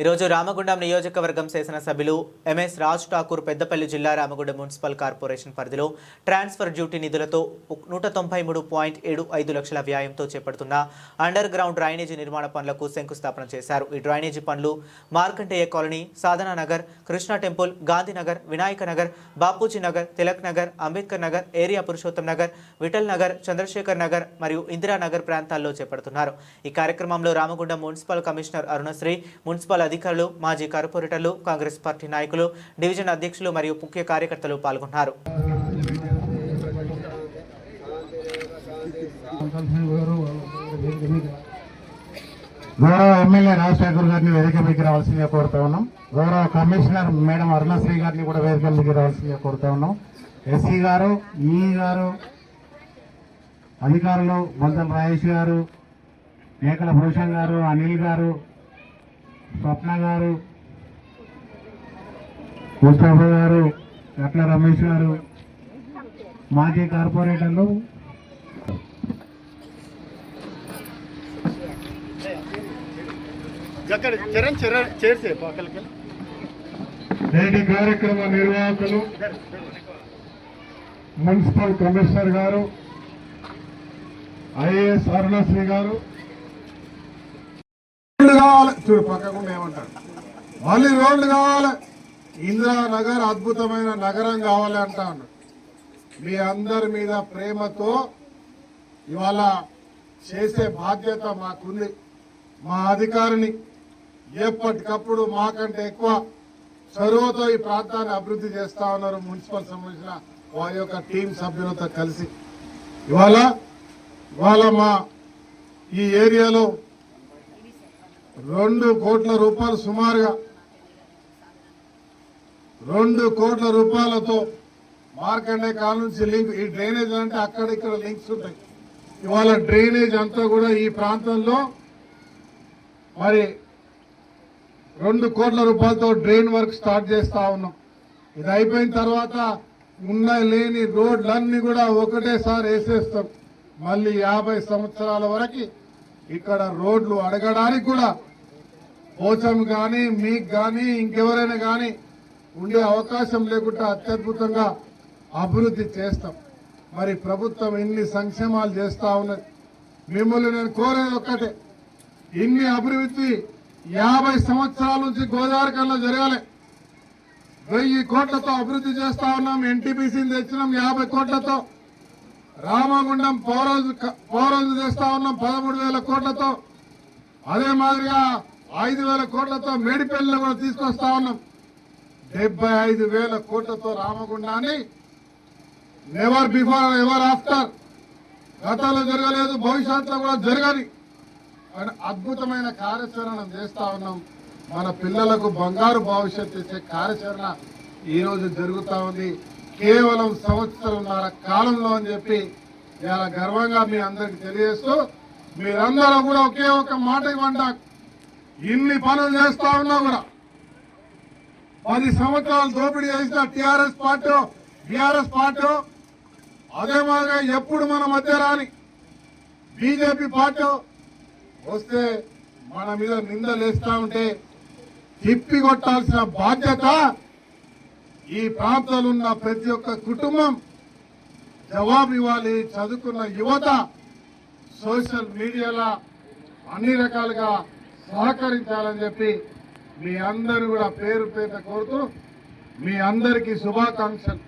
ఈరోజు రామగుండం నియోజకవర్గం శాసనసభ్యులు ఎంఎస్ రాజ్ ఠాకూర్ పెద్దపల్లి జిల్లా రామగుండం మున్సిపల్ కార్పొరేషన్ పరిధిలో ట్రాన్స్ఫర్ డ్యూటీ నిధులతో 193.75 లక్షల వ్యయంతో చేపడుతున్న అండర్ గ్రౌండ్ డ్రైనేజీ నిర్మాణ పనులకు శంకుస్థాపన చేశారు. ఈ డ్రైనేజీ పనులు మార్కంటేయ కాలనీ, సాధనా నగర్, కృష్ణా టెంపుల్, గాంధీనగర్, వినాయక నగర్, బాపూజీ నగర్, తిలక్ నగర్, అంబేద్కర్ నగర్, ఏరియా పురుషోత్తం నగర్, విఠల్ నగర్, చంద్రశేఖర్ నగర్ మరియు ఇందిరానగర్ ప్రాంతాల్లో చేపడుతున్నారు. ఈ కార్యక్రమంలో Ramagundam municipal commissioner Arunasri, municipal అధికారులు, మాజీ కార్పొరేటర్లు, కాంగ్రెస్ పార్టీ నాయకులు, డివిజన్ అధ్యక్షులు మరియు ముఖ్య కార్యకర్తలు పాల్గొన్నారు. గౌరవ ఎమ్మెల్యే రాజ్ ఠాకూర్ గారిని వేదిక మీదకి రావాల్సిందిగా కోరుతా ఉన్నాం. గౌరవ కమిషనర్ మేడం అరుణశ్రీ గారిని కూడా వేదిక మీదకి రావాల్సిందిగా కోరుతా ఉన్నాం. ఎస్సీ గారు, ఈ గారు, అధికారులు, బొంతల రాజేష్ గారు, మేకల భూషణ్ గారు, అనిల్ గారు, స్వప్న గారు, ముస్తఫా గారు, గట్ల రమేష్ గారు, మాజీ కార్పొరేటర్లు, నేటి కార్యక్రమ నిర్వాహకులు, మున్సిపల్ కమిషనర్ గారు, ఐఏఎస్ అరుణశ్రీ గారు, కావాలి చూడు పక్కకుండా ఏమంటారు, మళ్ళీ రోడ్లు కావాలి, ఇందిరానగర్ అద్భుతమైన నగరం కావాలి అంటాను. మీ అందరి మీద ప్రేమతో ఇవాళ చేసే బాధ్యత మాకుంది. మా అధికారిని ఎప్పటికప్పుడు మాకంటే ఎక్కువ చొరవతో ఈ ప్రాంతాన్ని అభివృద్ధి చేస్తా ఉన్నారు. మున్సిపల్ సంబంధించిన వారి యొక్క టీం సభ్యులతో కలిసి ఇవాళ మా ఈ ఏరియాలో 2 కోట్ల రూపాయలు, సుమారుగా 2 కోట్ల రూపాయలతో మార్కండే కాలనీ నుంచి లింక్, ఈ డ్రైనేజ్ అంటే అక్కడ ఇక్కడ లింక్స్ ఉంటాయి. ఇవాళ డ్రైనేజ్ అంతా కూడా ఈ ప్రాంతంలో మరి 2 కోట్ల రూపాయలతో డ్రైన్ వర్క్ స్టార్ట్ చేస్తా ఉన్నాం. ఇది అయిపోయిన తర్వాత ఉన్న లేని రోడ్లన్నీ కూడా ఒకటేసారి వేసేస్తాం. మళ్ళీ 50 సంవత్సరాల వరకు ఇక్కడ రోడ్లు అడగడానికి కూడా పోచం కానీ, మీకు కానీ, ఇంకెవరైనా కానీ ఉండే అవకాశం లేకుండా అత్యద్భుతంగా అభివృద్ధి చేస్తాం. మరి ప్రభుత్వం ఇన్ని సంక్షేమాలు చేస్తా ఉన్నది. మిమ్మల్ని నేను కోరేది ఒక్కటే, ఇన్ని అభివృద్ధి 50 సంవత్సరాల నుంచి గోదావరి కన్నా జరగాలి. 1000 కోట్లతో అభివృద్ధి చేస్తా ఉన్నాం. ఎన్టీపీసీని తెచ్చినాం 50 కోట్లతో. రామగుండం పౌరోజు చేస్తా ఉన్నాం 13,000 కోట్లతో. అదే మాదిరిగా 5,000 కోట్లతో మేడిపల్లిలో కూడా తీసుకొస్తా ఉన్నాం. 75,000 కోట్లతో రామగుండాన్ని నెవర్ బిఫోర్ ఎవర్ ఆఫ్టర్, గతంలో జరగలేదు, భవిష్యత్తులో కూడా జరగని అద్భుతమైన కార్యాచరణ చేస్తా ఉన్నాం. మన పిల్లలకు బంగారు భవిష్యత్తు ఇచ్చే కార్యాచరణ ఈరోజు జరుగుతూ ఉంది. కేవలం 1.5 సంవత్సరాల కాలంలో అని చెప్పి ఇలా గర్వంగా మీ అందరికి తెలియజేస్తూ, మీరందరూ కూడా ఒకే ఒక మాట ఇవ్వండి. ఇన్ని పనులు చేస్తా ఉన్నా కూడా 10 సంవత్సరాలు దోపిడీ చేసిన టీఆర్ఎస్ పార్టీ, బీఆర్ఎస్ పార్టీ, అదే మాదిరిగా ఎప్పుడు మన మధ్య రాని బీజేపీ పార్టీ వస్తే మన మీద నిందలేస్తా ఉంటే తిప్పి కొట్టాల్సిన బాధ్యత ఈ ప్రాంతంలో ఉన్న ప్రతి ఒక్క కుటుంబం జవాబు ఇవ్వాలి. చదువుకున్న యువత సోషల్ మీడియాలో అన్ని రకాలుగా సహకరించాలని చెప్పి మీ అందరూ కూడా పేరు పేరున కోరుతూ మీ అందరికీ శుభాకాంక్షలు.